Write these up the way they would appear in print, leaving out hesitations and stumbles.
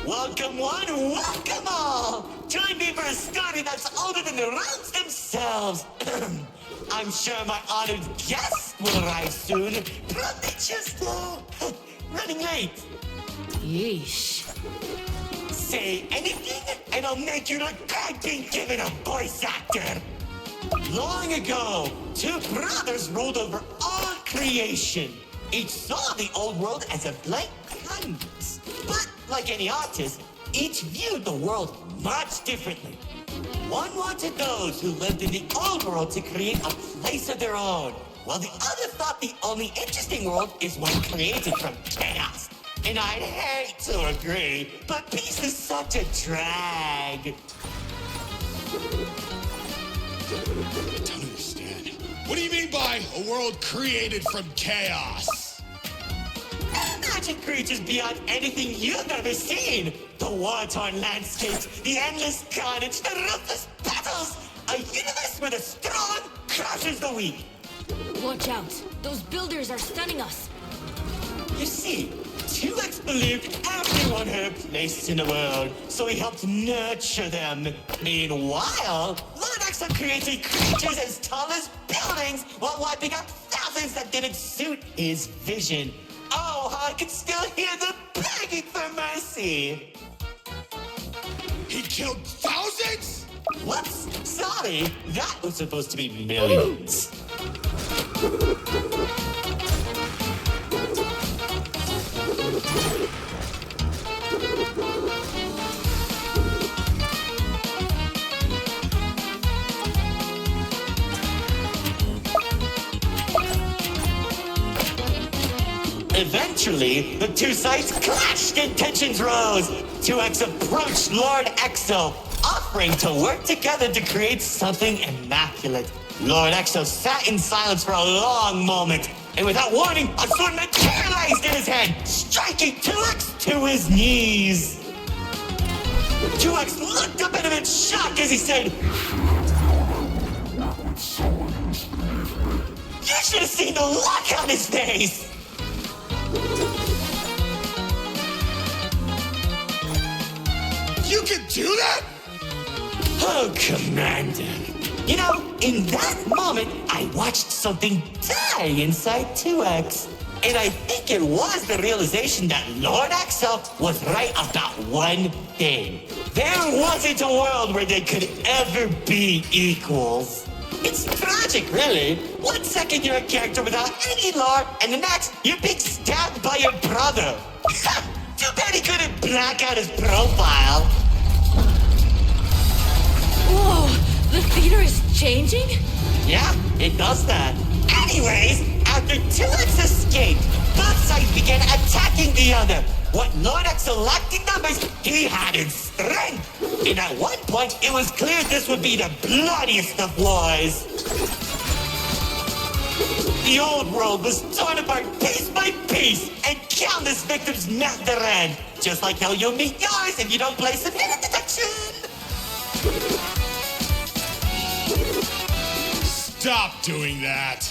Welcome one, welcome all! Join me for a story that's older than the roads themselves. I'm sure my honored guests will arrive soon, but they just, running late. Yeesh. Say anything, and I'll make you look bad being given a voice actor. Long ago, two brothers ruled over all creation. Each saw the old world as a blank canvas. But like any artist, each viewed the world much differently. One wanted those who lived in the old world to create a place of their own, while the other thought the only interesting world is one created from chaos. And I'd hate to agree, but peace is such a drag. I don't understand. What do you mean by a world created from chaos? Imagine creatures beyond anything you've ever seen. The war-torn landscapes, the endless carnage, the ruthless battles. A universe where the strong crushes the weak. Watch out. Those builders are stunning us. You see, 2X believed everyone had a place in the world, so he helped nurture them. Meanwhile, Lord X created creatures as tall as buildings while wiping out thousands that didn't suit his vision. Oh, how I can still hear them begging for mercy. He killed thousands? Whoops, sorry. That was supposed to be millions. Eventually, the two sides clashed and tensions rose. 2X approached Lord Exo, offering to work together to create something immaculate. Lord Exo sat in silence for a long moment, and without warning, a sword materialized in his hand, striking 2X to his knees. 2X looked up at him in shock as he said, "You should have seen the look on his face!" You can do that? Oh, Commander. You know, in that moment, I watched something die inside 2X. And I think it was the realization that Lord Exo was right about one thing. There wasn't a world where they could ever be equals. It's tragic, really. 1 second you're a character without any lore, and the next you're being stabbed by your brother. Too bad he couldn't black out his profile. Whoa, the theater is changing? Yeah, it does that. Anyways, after 2X escaped, both sides began attacking the other. What Lord Exo lacked in numbers, he had in strength. And at one point, it was clear this would be the bloodiest of wars. The old world was torn apart piece by piece, and countless victims met their end. Just like how you'll meet yours if you don't place a minute detection. Stop doing that.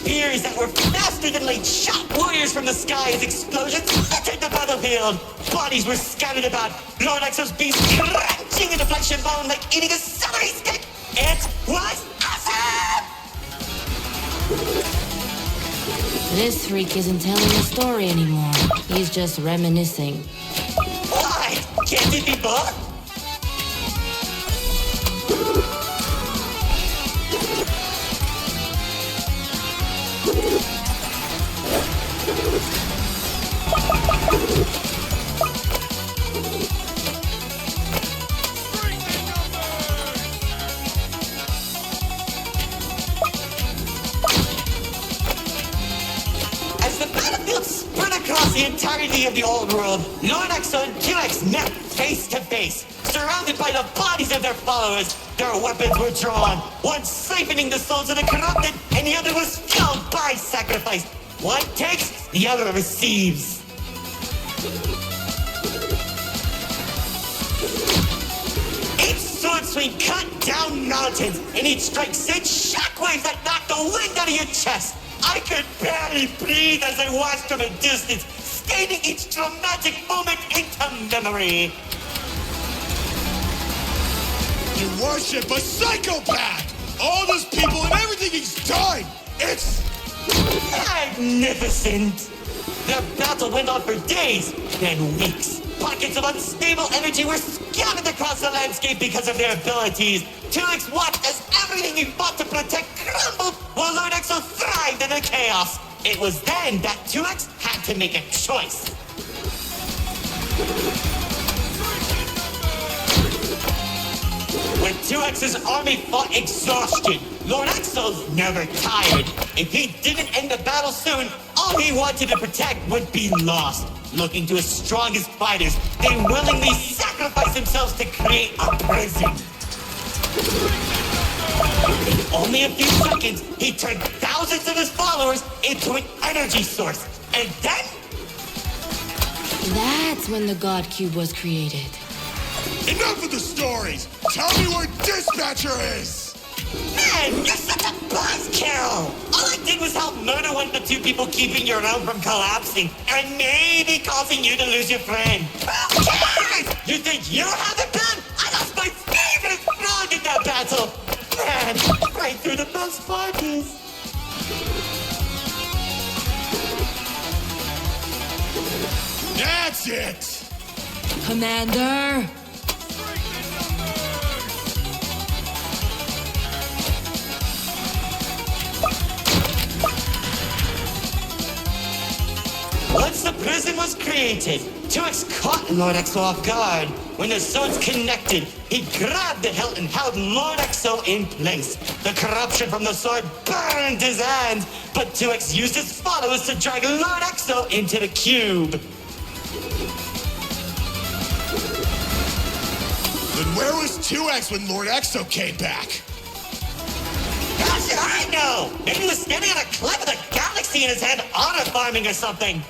Spears that were faster blasted and laid shot warriors from the sky as explosions littered the battlefield. Bodies were scattered about, Lord Exo's beast crunching into flesh and bone like eating a celery stick. It was awesome! This freak isn't telling a story anymore. He's just reminiscing. Why? Can't it be both? As the battlefield spread across the entirety of the old world, Lord Exo and 2X met face to face. Surrounded by the bodies of their followers, their weapons were drawn, one siphoning the souls of the corrupted, and the other was killed by sacrifice. One takes, the other receives. Each sword swing cut down mountains, and each strike sent shockwaves that knocked the wind out of your chest. I could barely breathe as I watched from a distance, staining each dramatic moment into memory. You worship a psychopath! All those people and everything he's done! It's magnificent! Their battle went on for days, then weeks. Pockets of unstable energy were scattered across the landscape because of their abilities. 2X watched as everything he fought to protect crumbled, while Lord Exo thrived in the chaos. It was then that 2X had to make a choice. When 2X's army fought exhaustion, Lord Exo's never tired. If he didn't end the battle soon, all he wanted to protect would be lost. Looking to his strongest fighters, they willingly sacrificed themselves to create a prison. In only a few seconds, he turned thousands of his followers into an energy source. And then... That's when the God Cube was created. enough of the stories! Tell me where Dispatcher is! Man, you're such a buzzkill! All I did was help murder one of the two people keeping your realm from collapsing, and maybe causing you to lose your friend. Who cares? You think you have it bad? I lost my favorite frog in that battle! Man, right through the best parties. That's it! Commander! Once the prison was created, 2X caught Lord Exo off guard. When the swords connected, he grabbed the hilt and held Lord Exo in place. The corruption from the sword burned his hands, but 2X used his followers to drag Lord Exo into the cube. Then where was 2X when Lord Exo came back? How should I know? Maybe he was standing on a cliff with a galaxy in his hand, honor farming or something.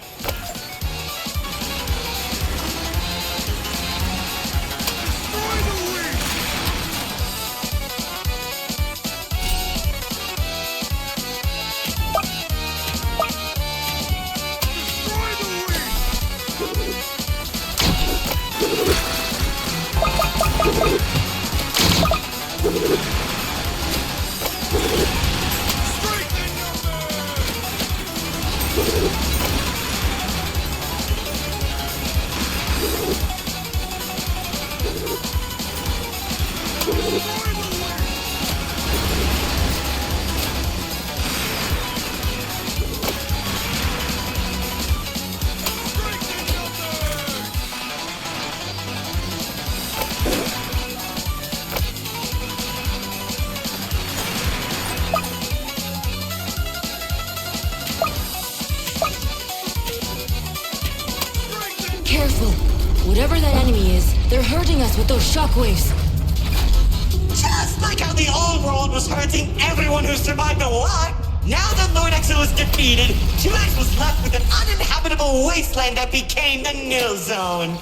Careful! Whatever that enemy is, they're hurting us with those shockwaves. Just like how the old world was hurting everyone who survived the war, now that Lord Exo was defeated, 2X was left with an uninhabitable wasteland that became the Nil Zone.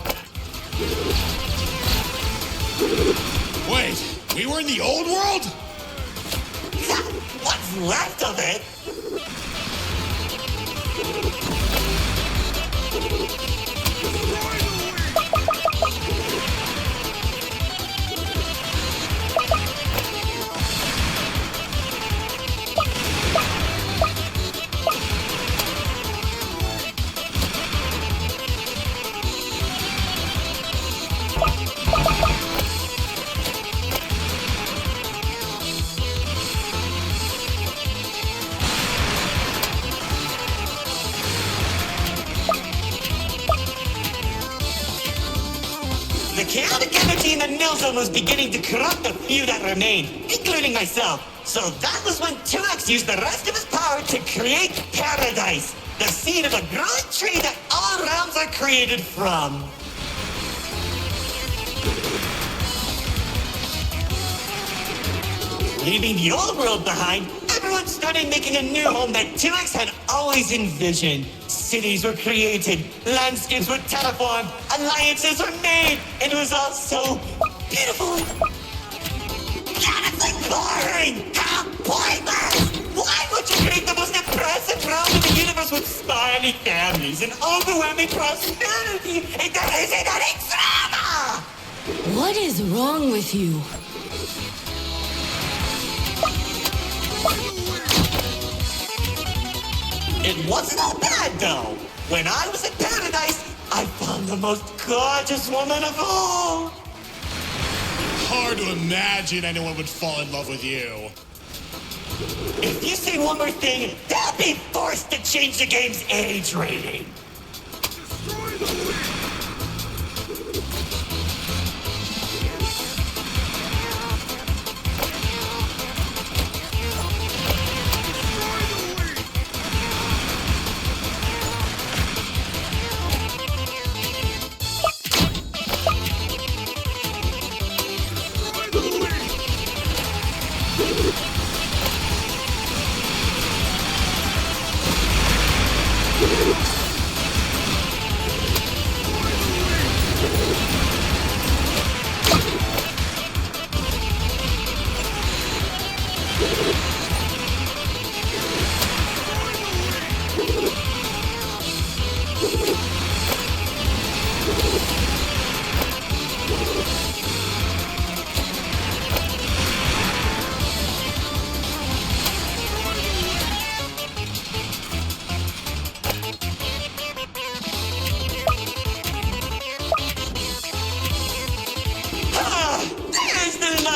Wait, we were in the old world? What's left of it? The chaotic energy in the nil zone was beginning to corrupt the few that remained, including myself. So that was when 2X used the rest of his power to create Paradise, the seed of a growing tree that all realms are created from. Leaving the old world behind, everyone started making a new home that 2X had always envisioned. Cities were created, landscapes were terraformed, alliances were made, and it was all so beautiful. Honestly boring! How pointless! Why would you create the most impressive realm in the universe with spiny families and overwhelming prosperity if there isn't any drama? What is wrong with you? It wasn't all bad, though. When I was in Paradise, I found the most gorgeous woman of all. Hard to imagine anyone would fall in love with you. If you say one more thing, they'll be forced to change the game's age rating.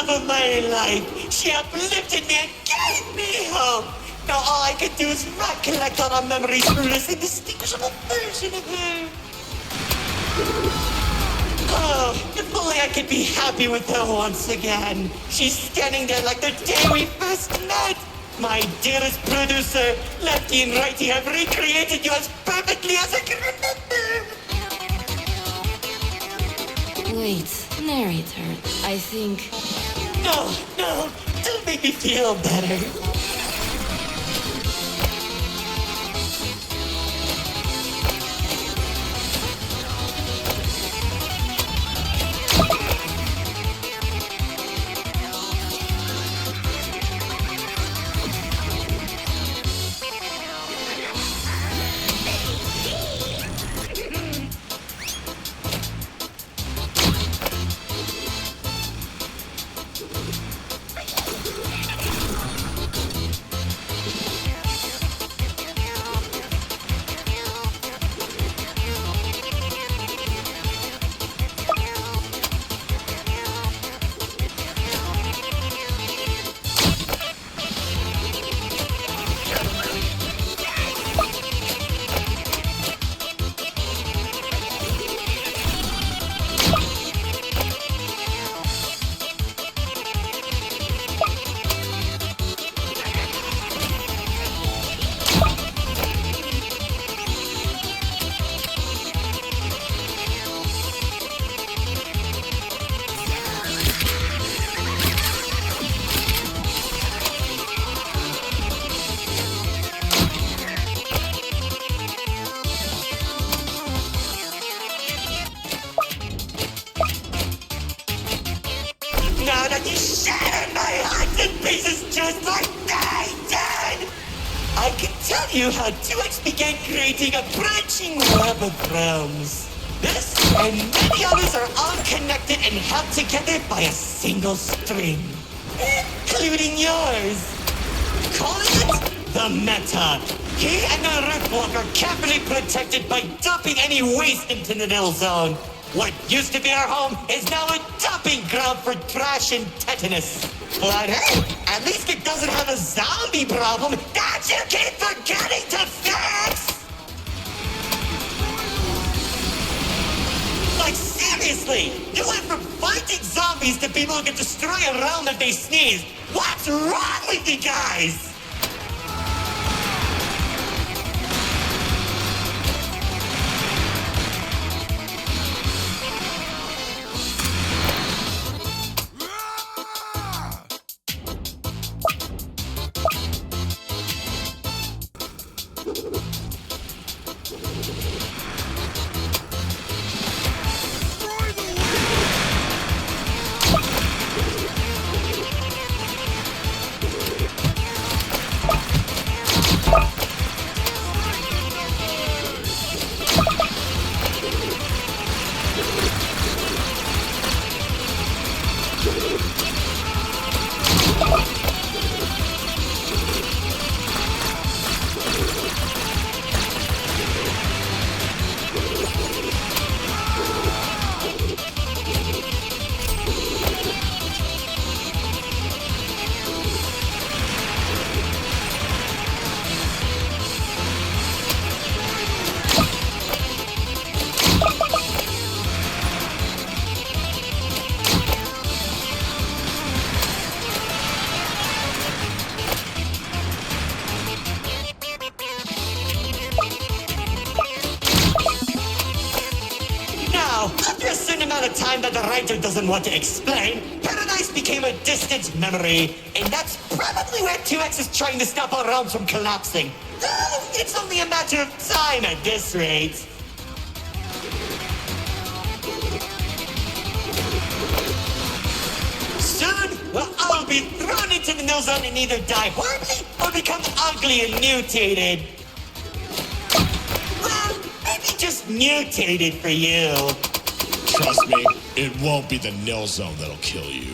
Of my life. She uplifted me and gave me hope. Now all I can do is recollect all our memories through this indistinguishable version of her. Oh, if only I could be happy with her once again. She's standing there like the day we first met. My dearest producer, lefty and righty, have recreated you as perfectly as I can remember. Wait, narrator. I think... No, don't make me feel better. Now that you shattered my heart in pieces just like I did, I can tell you how 2X began creating a branching web of realms. This and many others are all connected and held together by a single string, including yours. Calling it the Meta. He and the Riftwalk are carefully protected by dumping any waste into the Nil Zone. What used to be our home is now a dumping ground for trash and tetanus. But hey, at least it doesn't have a zombie problem that you keep forgetting to fix! Like seriously, you went from fighting zombies to people who can destroy a realm if they sneeze. What's wrong with you guys? After a certain amount of time that the writer doesn't want to explain, Paradise became a distant memory, and that's probably where 2X is trying to stop our realms from collapsing. Though it's only a matter of time at this rate. Soon, we'll all be thrown into the Nil Zone and either die horribly or become ugly and mutated. Well, maybe just mutated for you. Trust me, it won't be the Nil Zone that'll kill you.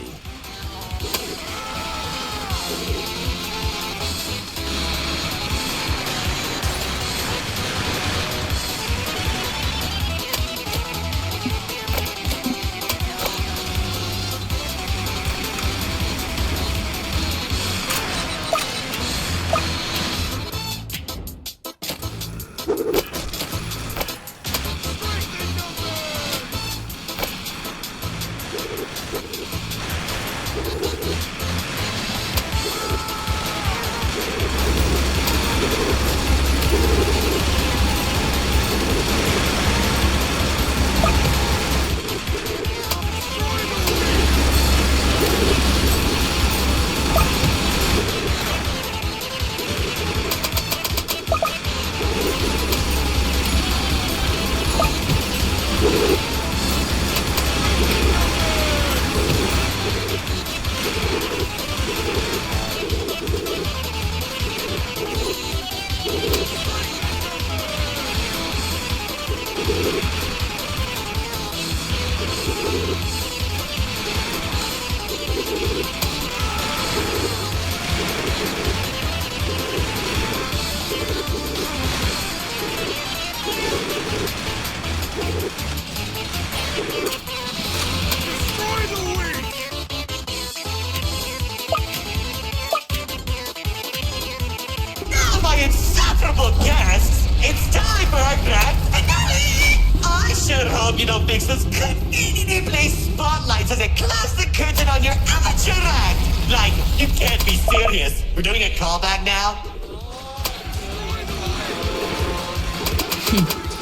Insufferable guests! It's time for our grand finale! I sure hope you don't fix those conveniently placed spotlights as they close the curtain on your amateur act! Like, you can't be serious. We're doing a callback now?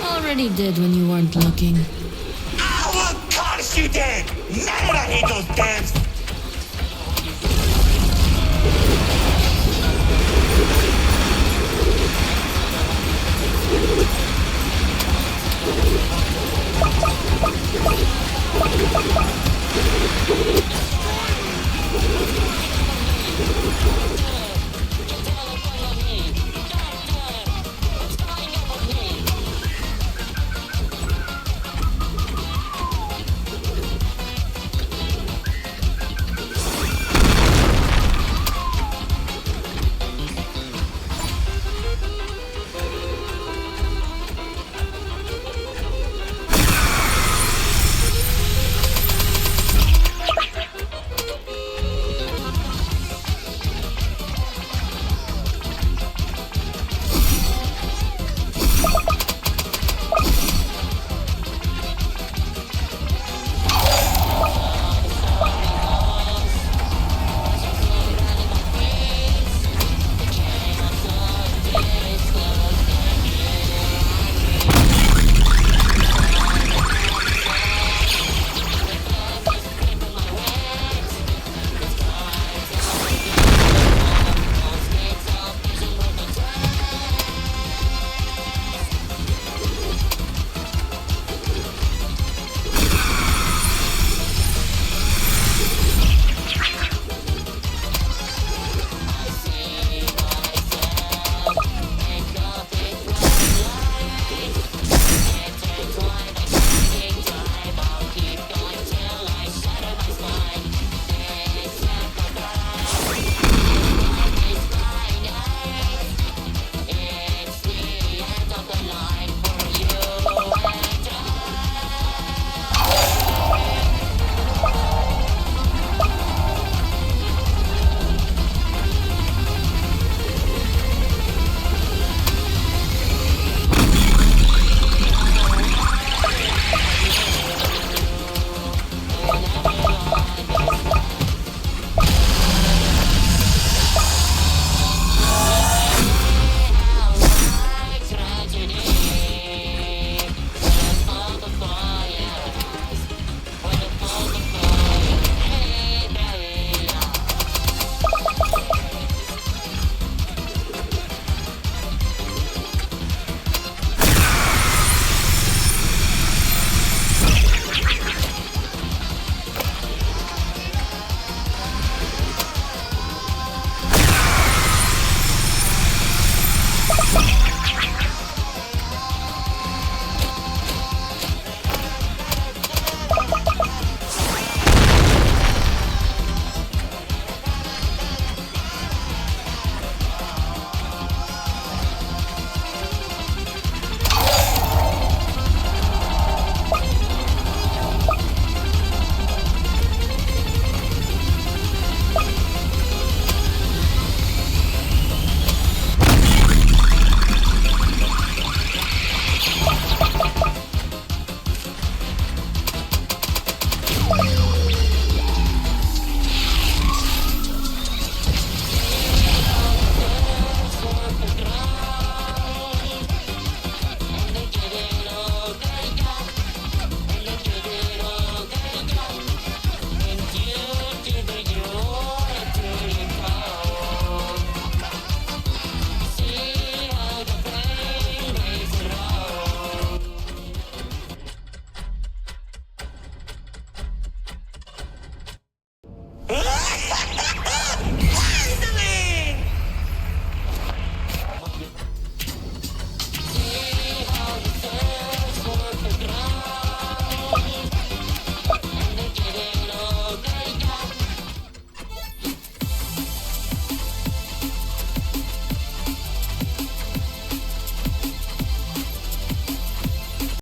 Already did when you weren't looking. Oh, of course you did! Man, I hate those damn...